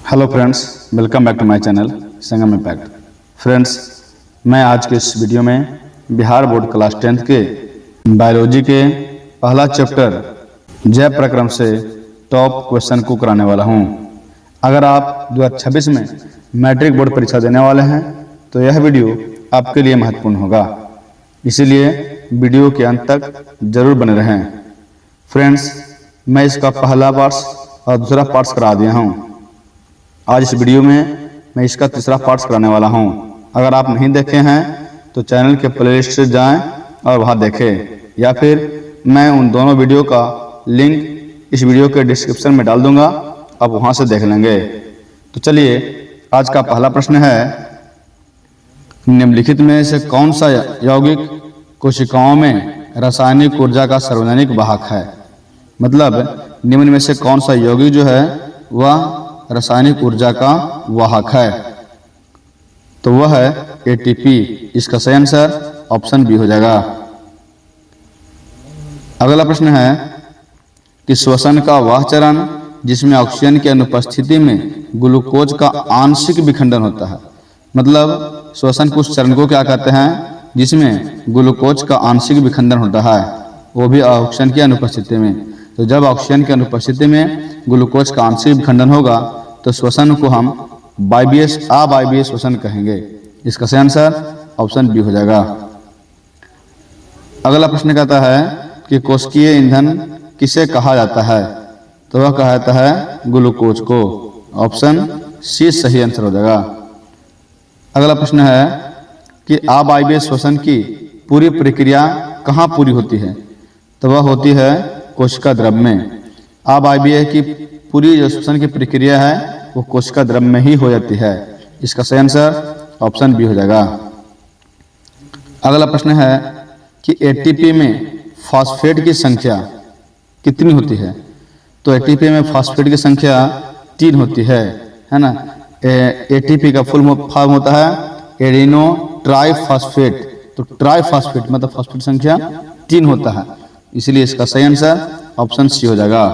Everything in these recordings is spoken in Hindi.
Hello friends, welcome back to my channel Sangam Impact. Friends, मैं आज के इस वीडियो में बिहार बोर्ड क्लास 10th के बायोलॉजी के पहला चैप्टर जैव प्रक्रम से टॉप क्वेश्चन को कराने वाला हूं। अगर आप 2026 में मैट्रिक बोर्ड परीक्षा देने वाले हैं तो यह वीडियो आपके लिए महत्वपूर्ण होगा, इसीलिए वीडियो के अंत तक जरूर बने रहें। फ्रेंड्स, मैं इसका पहला पार्ट्स और दूसरा पार्ट्स करा दिया हूँ। आज इस वीडियो में मैं इसका तीसरा पार्ट्स कराने वाला हूं। अगर आप नहीं देखे हैं तो चैनल के प्लेलिस्ट से जाएं और वहां देखें, या फिर मैं उन दोनों वीडियो का लिंक इस वीडियो के डिस्क्रिप्शन में डाल दूंगा, आप वहां से देख लेंगे। तो चलिए, आज का पहला प्रश्न है, निम्नलिखित में से कौन सा यौगिक कोशिकाओं में रासायनिक ऊर्जा का सार्वजनिक वाहक है। मतलब निम्न में से कौन सा यौगिक जो है वह रासायनिक ऊर्जा का वाहक है, तो वह है एटीपी। इसका सही आंसर ऑप्शन बी हो जाएगा। अगला प्रश्न है कि श्वसन का वह चरण जिसमें ऑक्सीजन की अनुपस्थिति में ग्लूकोज का आंशिक विखंडन होता है। मतलब श्वसन के उस चरण को क्या कहते हैं जिसमें ग्लूकोज का आंशिक विखंडन होता है, वो भी ऑक्सीजन की अनुपस्थिति में। तो जब ऑक्सीजन की अनुपस्थिति में ग्लूकोज का आंशिक विखंडन होगा तो श्वसन को हम अवायवीय श्वसन कहेंगे। इसका सही आंसर ऑप्शन बी हो जाएगा। अगला प्रश्न कहता है कि कोशिकीय ईंधन किसे कहा जाता है, तो वह कहा जाता है ग्लूकोज को। ऑप्शन सी सही आंसर हो जाएगा। अगला प्रश्न है कि अवायवीय श्वसन की पूरी प्रक्रिया कहाँ पूरी होती है, तो वह होती है कोशिका द्रव में। अवायवीय की पूरी जो श्वसन की प्रक्रिया है वो कोशिका द्रव में ही हो जाती है। इसका सही आंसर ऑप्शन बी हो जाएगा। अगला प्रश्न है कि एटीपी में फॉस्फेट की संख्या कितनी होती है, तो एटीपी में फॉस्फेट की संख्या 3 होती है ना। एटीपी का फुल फॉर्म होता है एडिनो ट्राइफॉस्फेट। तो ट्राइफॉस्फेट मतलब फॉस्फेट संख्या 3 होता है, इसलिए इसका सही आंसर ऑप्शन सी हो जाएगा।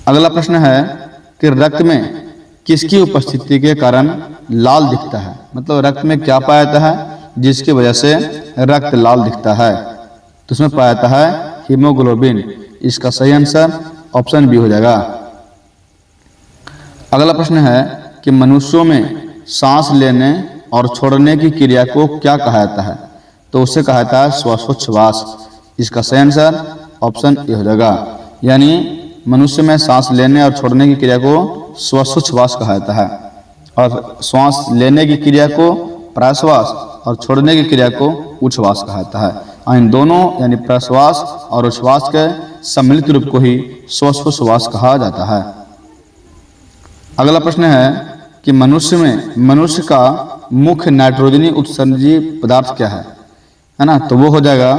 अगला प्रश्न है कि रक्त में किसकी उपस्थिति के कारण लाल दिखता है। मतलब रक्त में क्या पाया जाता है जिसकी वजह से रक्त लाल दिखता है, तो उसमें पाया जाता है हीमोग्लोबिन। इसका सही आंसर ऑप्शन बी हो जाएगा। अगला प्रश्न है कि मनुष्यों में सांस लेने और छोड़ने की क्रिया को क्या कहा जाता है, तो उसे कहा जाता है श्वासोच्छ्वास। इसका सही आंसर ऑप्शन ए हो जाएगा। यानी मनुष्य में सांस लेने और छोड़ने की क्रिया को श्वासोच्छ्वास कहा जाता है, और श्वास लेने की क्रिया को प्रश्वास और छोड़ने की क्रिया को उच्छ्वास कहा जाता है। इन दोनों यानी प्रश्वास और उच्छ्वास के सम्मिलित रूप को ही श्वासोच्छ्वास कहा जाता है। अगला प्रश्न है कि मनुष्य का मुख्य नाइट्रोजनी उत्सर्जी पदार्थ क्या है ना, तो वो हो जाएगा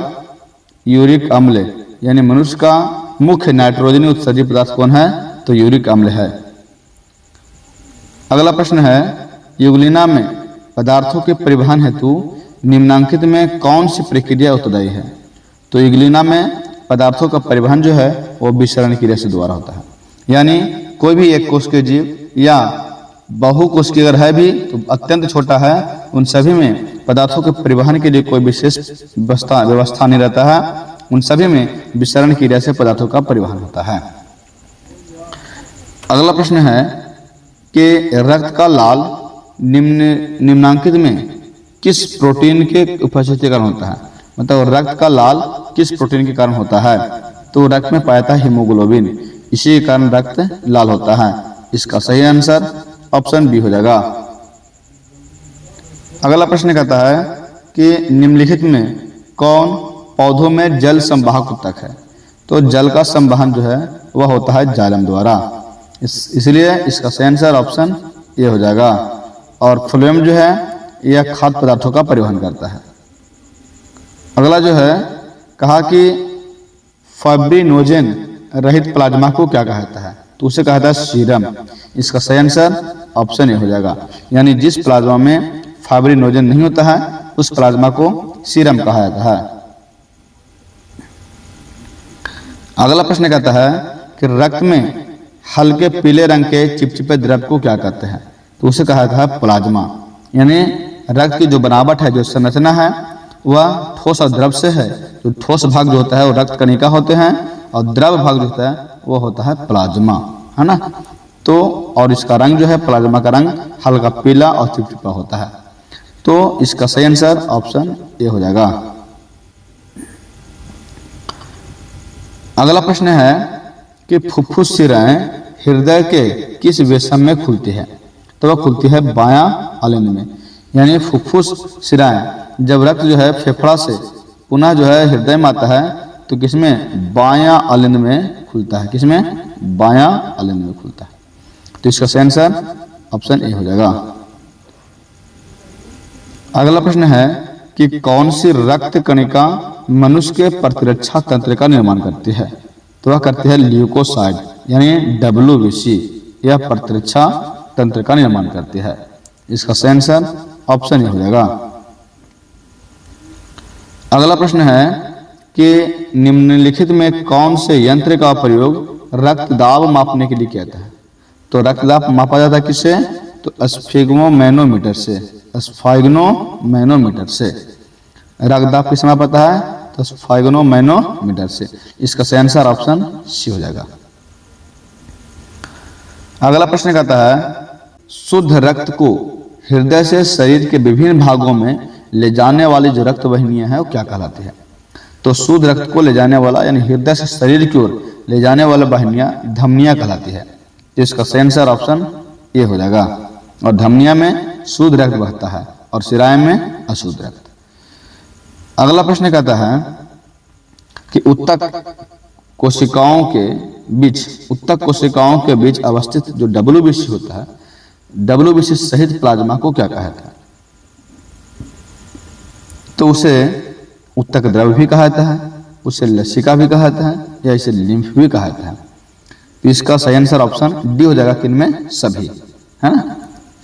यूरिक अम्ल। यानी मनुष्य का मुख्य नाइट्रोजनी उत्सर्जी पदार्थ कौन है, तो यूरिक अम्ल है। अगला प्रश्न है युग्लिना में पदार्थों के परिवहन हेतु निम्नांकित में कौन सी प्रक्रिया उत्तरदायी है, तो युग्लिना में पदार्थों का परिवहन जो है वो विसरण क्रिया से द्वारा होता है। यानी कोई भी एक कोशिकीय जीव या बहुकोशिकीय अगर है भी तो अत्यंत छोटा है, उन सभी में पदार्थों के परिवहन के लिए कोई विशेष व्यवस्था नहीं रहता है। उन सभी में विसरण क्रिया से पदार्थों का परिवहन होता है। अगला प्रश्न है कि रक्त का लाल निम्नांकित में किस प्रोटीन के उपस्थिति के कारण होता है। मतलब रक्त का लाल किस प्रोटीन के कारण होता है, तो रक्त में पाया जाता है हीमोग्लोबिन। इसी के कारण रक्त लाल होता है। इसका सही आंसर ऑप्शन बी हो जाएगा। अगला प्रश्न कहता है कि निम्नलिखित में कौन पौधों में जल संवाहक ऊतक है, तो जल का संवहन जो है वह होता है जाइलम द्वारा। इसलिए इसका सही आंसर ऑप्शन ए हो जाएगा। और फ्लोएम जो है यह खाद्य पदार्थों का परिवहन करता है। अगला जो है कहा कि फाइब्रिनोजेन रहित प्लाज्मा को क्या कहा जाता है, तो उसे कहा जाता है सीरम। इसका सही आंसर ऑप्शन ए हो जाएगा। यानी जिस प्लाज्मा में फाइब्रिनोजेन नहीं होता है उस प्लाज्मा को सीरम कहा जाता है। अगला प्रश्न कहता है कि रक्त में हल्के पीले रंग के चिपचिपे द्रव को क्या कहते हैं? तो उसे कहा था प्लाज्मा। यानी रक्त की जो बनावट है, जो संरचना है, वह ठोस और द्रव से है। जो ठोस भाग जो होता है वो रक्त कणिका होते हैं और द्रव भाग जो होता है वो होता है प्लाज्मा, है ना। तो और इसका रंग जो है, प्लाज्मा का रंग हल्का पीला और चिपचिपा होता है। तो इसका सही आंसर ऑप्शन ए हो जाएगा। अगला प्रश्न है कि फुफ्फुस शिराएं हृदय के किस वेशम में खुलती है? तो वह खुलती है बायां अलिंद में। यानी फुफ्फुस शिराएं जब रक्त जो है फेफड़ा से पुनः जो है हृदय में आता है तो किसमें? बायां अलिंद में खुलता है। किसमें? बायां अलिंद में खुलता है। तो इसका सही आंसर ऑप्शन ए हो जाएगा। अगला प्रश्न है कि कौन सी रक्त कणिका मनुष्य के प्रतिरक्षा तंत्र का निर्माण करती है? तो वह करती है ल्यूकोसाइड, यानी WBC। यह प्रतिरक्षा तंत्र का निर्माण करती है। इसका सही आंसर ऑप्शन ए हो जाएगा। अगला प्रश्न है कि निम्नलिखित में कौन से यंत्र का प्रयोग रक्तदाब मापने के लिए किया जाता है? तो रक्तदाब मापा जाता है किससे? तो स्फिग्मोमैनोमीटर से। स्फिग्मोमैनोमीटर से रक्तदाब किस में पता है? तो स्फिग्मोमैनोमीटर से। इसका सही आंसर ऑप्शन सी हो जाएगा। अगला प्रश्न कहता है शुद्ध रक्त को हृदय से शरीर के विभिन्न भागों में ले जाने वाली जो रक्त वाहिनियां हैं वो क्या कहलाती है? तो शुद्ध रक्त को ले जाने वाला यानी हृदय से शरीर की ओर ले जाने वाला वाहिनियां धमनियां कहलाती है। तो इसका सही आंसर ऑप्शन ए हो जाएगा। और धमनियां में शुद्ध रक्त बहता है और शिराएं में अशुद्ध रक्त। अगला प्रश्न कहता है कि उत्तक कोशिकाओं के बीच अवस्थित जो WBC होता है, WBC सहित प्लाज्मा को क्या कहता है? तो उसे उत्तक द्रव भी कहा जाता है, उसे लसिका भी कहा जाता है, या इसे लिम्फ भी कहा जाता है। तो इसका सही आंसर ऑप्शन डी हो जाएगा। किनमें? सभी, है ना।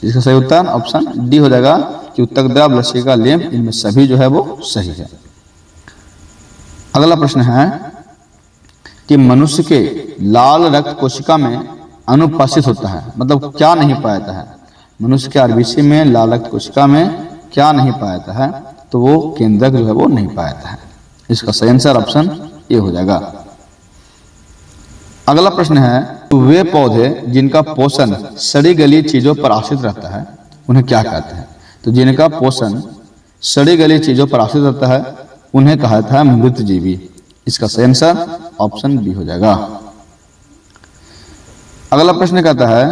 इसका सही उत्तर ऑप्शन डी हो जाएगा कि उत्तक द्रव, लसिका, लिम्फ, इनमें सभी जो है वो सही है। अगला प्रश्न है कि मनुष्य के लाल रक्त कोशिका में अनुपस्थित होता है, मतलब क्या नहीं पाया जाता है? मनुष्य के RBC में लाल रक्त कोशिका में क्या नहीं पाया जाता है? तो वो केंद्रक जो है वो नहीं पाया जाता है। इसका सही आंसर ऑप्शन ए हो जाएगा। अगला प्रश्न है वे पौधे जिनका पोषण सड़ी गली चीजों पर आश्रित रहता है उन्हें क्या कहते हैं? तो जिनका पोषण सड़ी गली चीजों पर आश्रित रहता है उन्हें कहा जाता है मृतजीवी। इसका सही आंसर ऑप्शन बी हो जाएगा। अगला प्रश्न कहता है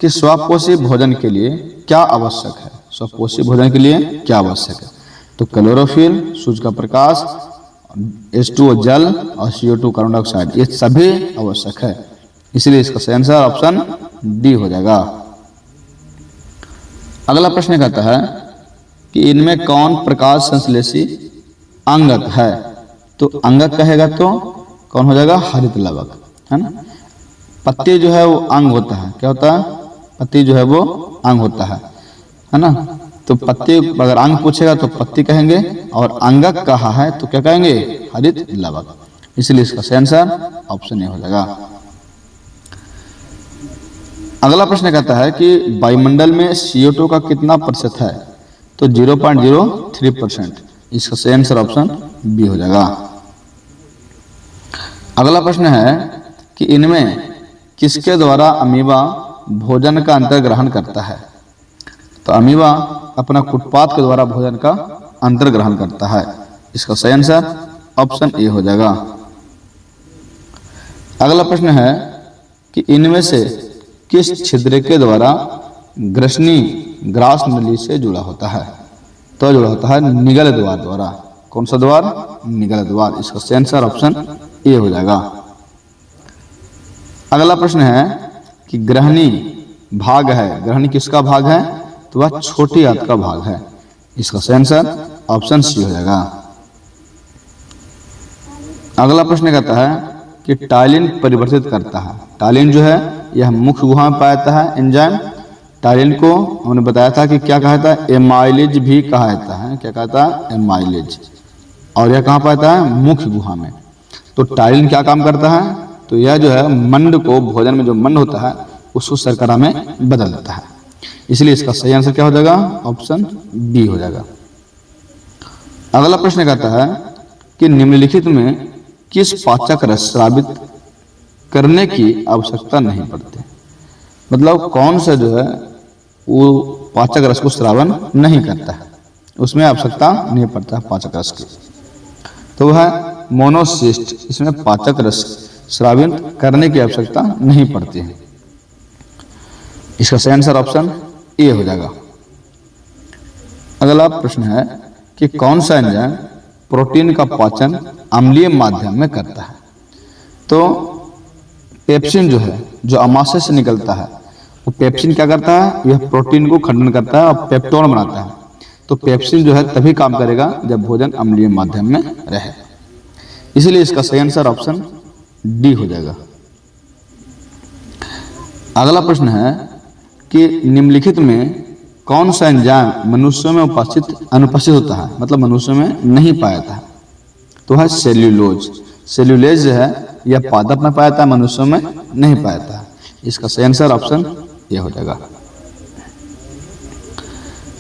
कि स्वपोषी भोजन के लिए क्या आवश्यक है? स्वपोषी भोजन के लिए क्या आवश्यक है? तो क्लोरोफिल, सूरज का प्रकाश, H2O जल और CO2 कार्बन डाइऑक्साइड, ये सभी आवश्यक है। इसलिए इसका सही आंसर ऑप्शन डी हो जाएगा। अगला प्रश्न कहता है कि इनमें कौन प्रकाश संश्लेषी अंगक है? तो अंगक कहेगा तो कौन हो जाएगा? हरित लवक, है ना। पत्ती जो है वो अंग होता है। क्या होता है? पत्ती जो है वो अंग होता है ना। तो पत्ती अगर अंग पूछेगा तो पत्ती कहेंगे, और अंगक कहा है तो क्या कहेंगे? हरित लवक। इसलिए इसका सही आंसर ऑप्शन ए हो जाएगा। अगला प्रश्न कहता है कि वायुमंडल में CO2 का कितना प्रतिशत है? तो 0.03%। इसका सही आंसर ऑप्शन बी हो जाएगा। अगला प्रश्न है कि इनमें किसके द्वारा अमीबा भोजन का अंतर्ग्रहण करता है? तो अमीबा अपना कुटपात के द्वारा भोजन का अंतर्ग्रहण करता है। इसका सही आंसर ऑप्शन ए हो जाएगा। अगला प्रश्न है कि इनमें से किस छिद्र के द्वारा ग्रसनी ग्रास नली से जुड़ा होता है? तो जुड़ा होता है निगल द्वार द्वारा। कौन सा द्वार? निगल द्वार। इसका सही आंसर ऑप्शन ए हो जाएगा। अगला प्रश्न है कि ग्रहणी भाग है, ग्रहणी किसका भाग है? तो वह छोटी आंत का भाग है। इसका सही आंसर ऑप्शन सी हो जाएगा। अगला प्रश्न कहता है कि टाइलिन परिवर्तित करता है। टाइलिन जो है यह मुख्य गुहा में पाया जाता है एंजाइम। टाइलिन को हमने बताया था कि क्या कहा जाता है? एमाइलेज भी कहा जाता है। क्या कहता है? एमाइलेज। और यह कहाँ पाया जाता है? मुख्य गुहा में। तो टाइलिन क्या काम करता है? तो यह जो है मंड को, भोजन में जो मंड होता है उसको शर्करा में बदल देता है। इसलिए इसका सही आंसर क्या हो जाएगा? ऑप्शन बी हो जाएगा। अगला प्रश्न कहता है कि निम्नलिखित में किस पाचक रस स्रावित करने की आवश्यकता नहीं पड़ती? मतलब कौन सा जो है वो पाचक रस को श्रावण नहीं करता है, उसमें आवश्यकता नहीं पड़ता है पाचक रस की। तो वह है मोनोसिस्ट, इसमें पाचक रस श्रावित करने की आवश्यकता नहीं पड़ती है। इसका सही आंसर ऑप्शन ए हो जाएगा। अगला प्रश्न है कि कौन सा एंजाइम प्रोटीन का पाचन अम्लीय माध्यम में करता है? तो पेप्सिन जो है, जो अमाशय से निकलता है, वो पेप्सिन क्या करता है? यह प्रोटीन को खंडन करता है और पेप्टोन बनाता है। तो पेप्सिन जो है तभी काम करेगा जब भोजन अम्लीय माध्यम में रहे। इसलिए इसका सही आंसर ऑप्शन डी हो जाएगा। अगला प्रश्न है कि निम्नलिखित में कौन सा एंजाइम मनुष्यों में अनुपस्थित होता है, मतलब मनुष्यों में नहीं पाया जाता है? तो है सेल्यूलोज। सेल्यूलेज जो है यह पादप में पाया जाता है, मनुष्यों में नहीं पाया जाता है। इसका सही आंसर ऑप्शन ए हो जाएगा।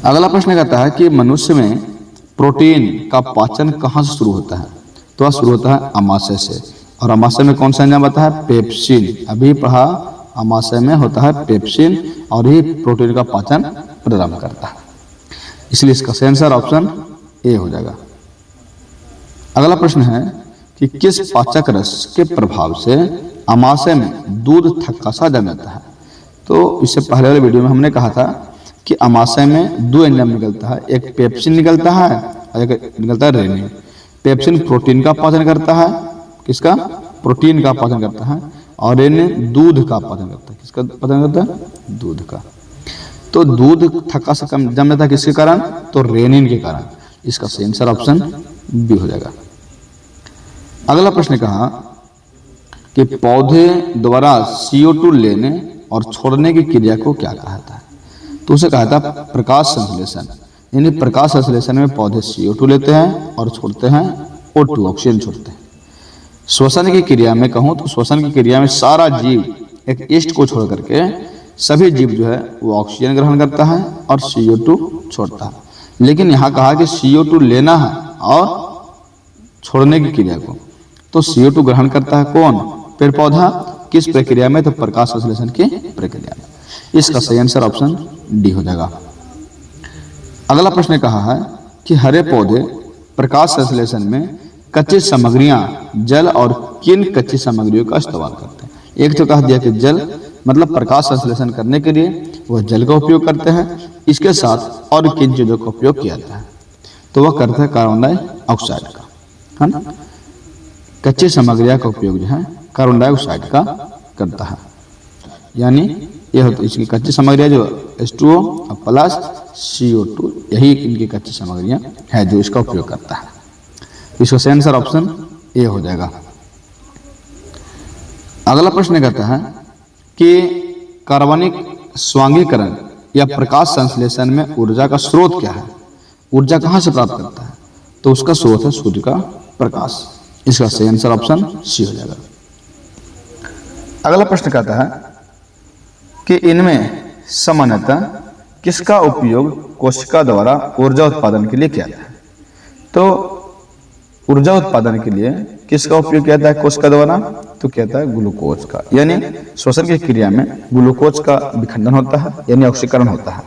अगला प्रश्न कहता है कि मनुष्य में प्रोटीन का पाचन कहाँ से शुरू होता है? तो वह शुरू होता है अमाशय से। और अमाशय में कौन सा एंजाइम आता है? पेप्सिन। अभी पढ़ा, अमाशय में होता है पेप्सिन और ही प्रोटीन का पाचन प्रारंभ करता है। इसलिए इसका सही आंसर ऑप्शन ए हो जाएगा। अगला प्रश्न है कि किस पाचक रस के प्रभाव से अमाशय में दूध थक्का सा जम जाता है? तो इससे पहले वाले वीडियो में हमने कहा था कि अमाशय में दो एंजाइम निकलता है, एक पेप्सिन निकलता है और एक निकलता है रेनिन। पेप्सिन प्रोटीन का पाचन करता है, किसका? प्रोटीन का पाचन करता है। और रेनिन दूध का पाचन करता है, किसका पाचन करता है? दूध का। तो दूध थक्का से कम जम जाता है किसके कारण? तो रेनिन के कारण। इसका सही आंसर ऑप्शन बी हो जाएगा। अगला प्रश्न कहा कि पौधे द्वारा CO2 लेने और छोड़ने की क्रिया को क्या कहा जाता है? तो उसे कहा था प्रकाश संश्लेषण। यानी प्रकाश संश्लेषण में पौधे CO2 लेते हैं और छोड़ते हैं O2, ऑक्सीजन छोड़ते हैं। श्वसन की क्रिया में कहूं तो श्वसन की क्रिया में सारा जीव एक ईस्ट को छोड़ करके सभी जीव जो है वो ऑक्सीजन ग्रहण करता है और CO2 छोड़ता है। लेकिन यहाँ कहा कि CO2 लेना है और छोड़ने की क्रिया को, तो CO2 ग्रहण करता है कौन? पेड़ पौधा। किस प्रक्रिया में? तो प्रकाश संश्लेषण की प्रक्रिया में। इसका सही आंसर ऑप्शन डी हो जाएगा। अगला प्रश्न कहा है कि हरे पौधे प्रकाश संश्लेषण में कच्ची सामग्रियां जल और किन कच्ची सामग्रियों का इस्तेमाल करते हैं? एक तो कह दिया कि जल, मतलब प्रकाश संश्लेषण करने के लिए वह जल का उपयोग करते हैं। इसके साथ और किन चीजों का उपयोग किया जाता है? तो वह करता है कार्बन डाइऑक्साइड का, है ना। कच्ची सामग्रियां का उपयोग जो है कार्बन डाइऑक्साइड का करता है। यानी यह होता है इसकी कच्ची सामग्रियां जो H2O प्लस CO2, यही इनकी कच्ची सामग्रियां है जो इसका उपयोग करता है। इसका सही आंसर ऑप्शन ए हो जाएगा। अगला प्रश्न कहता है कि कार्बनिक स्वांगीकरण या प्रकाश संश्लेषण में ऊर्जा का स्रोत क्या है? ऊर्जा कहां से प्राप्त करता है? तो उसका स्रोत है सूर्य का प्रकाश। इसका सही आंसर ऑप्शन सी हो जाएगा। अगला प्रश्न कहता है कि इनमें सामान्यतः किसका उपयोग कोशिका द्वारा ऊर्जा उत्पादन के लिए किया जाता है? तो ऊर्जा उत्पादन के लिए किसका उपयोग किया जाता है कोशिका द्वारा? तो कहता है ग्लूकोज का। यानी श्वसन की क्रिया में ग्लूकोज का विखंडन होता है, यानी ऑक्सीकरण होता है।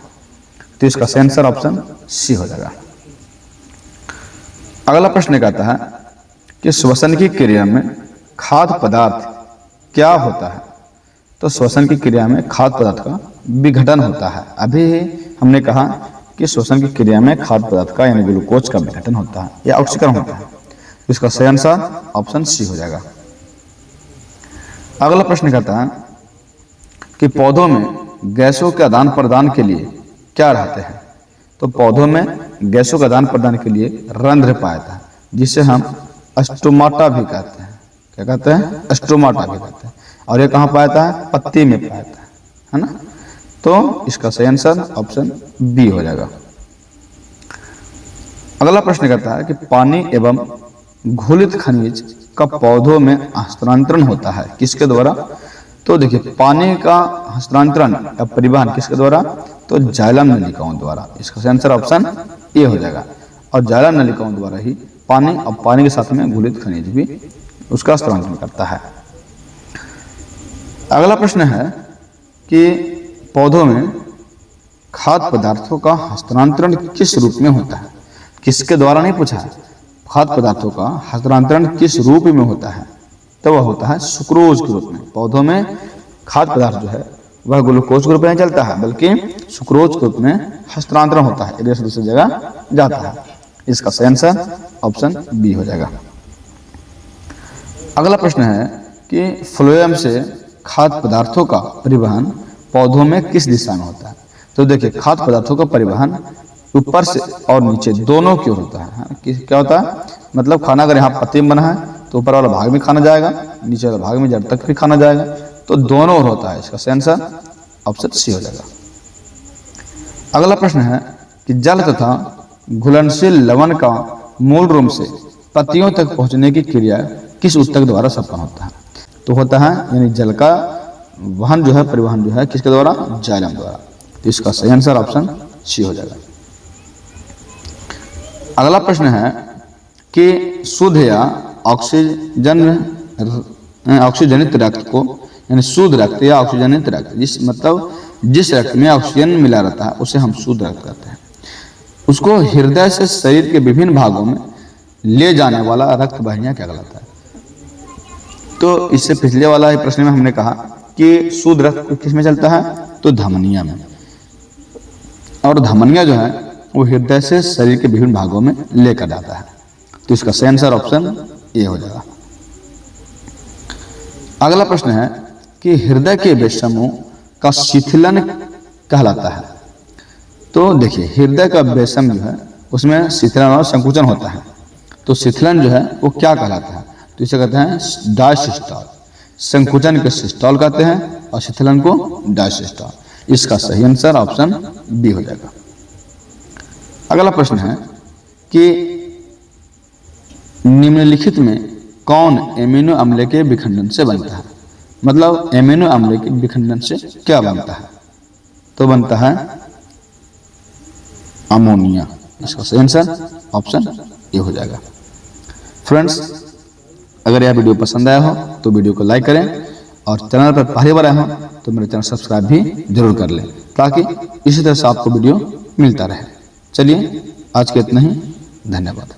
तो इसका सही आंसर ऑप्शन सी हो जाएगा। अगला प्रश्न कहता है कि श्वसन की क्रिया में खाद्य पदार्थ क्या होता है? तो श्वसन की क्रिया में खाद्य पदार्थ का विघटन होता है। अभी हमने कहा कि श्वसन की क्रिया में खाद्य पदार्थ का यानी ग्लूकोज का विघटन होता है या ऑक्सीकरण होता है। इसका सही आंसर ऑप्शन सी हो जाएगा। अगला प्रश्न कहता है कि पौधों में गैसों के आदान प्रदान के लिए क्या रहते हैं? तो पौधों में गैसों के आदान प्रदान के लिए रंध्र पाया जाता है, जिसे हम स्टोमाटा भी कहते हैं। क्या कहते हैं? स्टोमाटा भी कहते हैं। और ये कहाँ पाया जाता है? पत्ती में पाया जाता है ना। तो इसका सही आंसर ऑप्शन बी हो जाएगा। अगला प्रश्न कहता है कि पानी एवं घुलित खनिज का पौधों में हस्तांतरण होता है, किसके द्वारा? तो देखिए पानी का हस्तांतरण या परिवहन किसके द्वारा? तो जाइलम नलिकाओं द्वारा। इसका आंसर ऑप्शन ए हो जाएगा। और जाइलम नलिकाओं द्वारा ही पानी और पानी के साथ में घुलित खनिज भी उसका हस्तांतरण करता है। अगला प्रश्न है कि पौधों में खाद्य पदार्थों का हस्तांतरण किस रूप में होता है? किसके द्वारा नहीं पूछा है, खाद्य पदार्थों का हस्तांतरण किस रूप में होता है? तो वह होता है सुक्रोज के रूप में। पौधों में खाद्य पदार्थ जो है वह ग्लूकोज के रूप में चलता है, बल्कि सुक्रोज के रूप में हस्तांतरण होता है, एक से दूसरी जगह जाता है। इसका सही आंसर ऑप्शन बी हो जाएगा। अगला प्रश्न है कि फ्लोएम से खाद्य पदार्थों का परिवहन पौधों में किस दिशा में होता है? तो देखिए खाद्य पदार्थों का परिवहन ऊपर से और नीचे दोनों की ओर होता है। क्या होता है? मतलब खाना अगर यहाँ पत्ती में बना है तो ऊपर वाला भाग में खाना जाएगा, नीचे वाला भाग में जड़ तक भी खाना जाएगा, तो दोनों ओर होता है। इसका सही आंसर ऑप्शन सी हो जाएगा। अगला प्रश्न है कि जल तथा घुलनशील लवण का मूल रूप से पत्तियों तक पहुंचने की क्रिया किस ऊतक द्वारा संपन्न होता है? तो होता है यानी जल का वहन जो है, परिवहन जो है किसके द्वारा? जाइलम द्वारा। तो इसका सही आंसर ऑप्शन सी हो जाएगा। अगला प्रश्न है कि शुद्ध या ऑक्सीजनित रक्त को यानी शुद्ध रक्त या ऑक्सीजनित रक्त जिस रक्त में ऑक्सीजन मिला रहता है उसे हम शुद्ध रक्त कहते हैं। उसको हृदय से शरीर के विभिन्न भागों में ले जाने वाला रक्त वाहिनियां क्या कहलाता है? तो इससे पिछले वाला प्रश्न में हमने कहा कि शुद्ध रक्त किस में चलता है? तो धमनिया में। और धमनिया जो है वो हृदय से शरीर के विभिन्न भागों में लेकर जाता है। तो इसका सही आंसर ऑप्शन ए हो जाएगा। अगला प्रश्न है कि हृदय के वैषम्यों का शिथिलन कहलाता है। तो देखिए हृदय का वैषम्य जो है उसमें शिथिलन और संकुचन होता है। तो शिथिलन जो है वो क्या कहलाता है? तो इसे कहते हैं डायसिस्टॉल। संकुचन को सिस्टॉल कहते हैं और शिथिलन को डायसिस्टॉल। इसका सही आंसर ऑप्शन बी हो जाएगा। अगला प्रश्न है कि निम्नलिखित में कौन एमिनो अम्ल के विखंडन से बनता है? मतलब एमिनो अम्ल के विखंडन से क्या बनता है? तो बनता है अमोनिया। इसका सही आंसर ऑप्शन ए हो जाएगा। फ्रेंड्स, अगर यह वीडियो पसंद आया हो तो वीडियो को लाइक करें और चैनल पर पहली बार आए हो तो मेरे चैनल सब्सक्राइब भी जरूर कर लें ताकि इसी तरह से आपको वीडियो मिलता रहे। चलिए आज के इतना ही, धन्यवाद।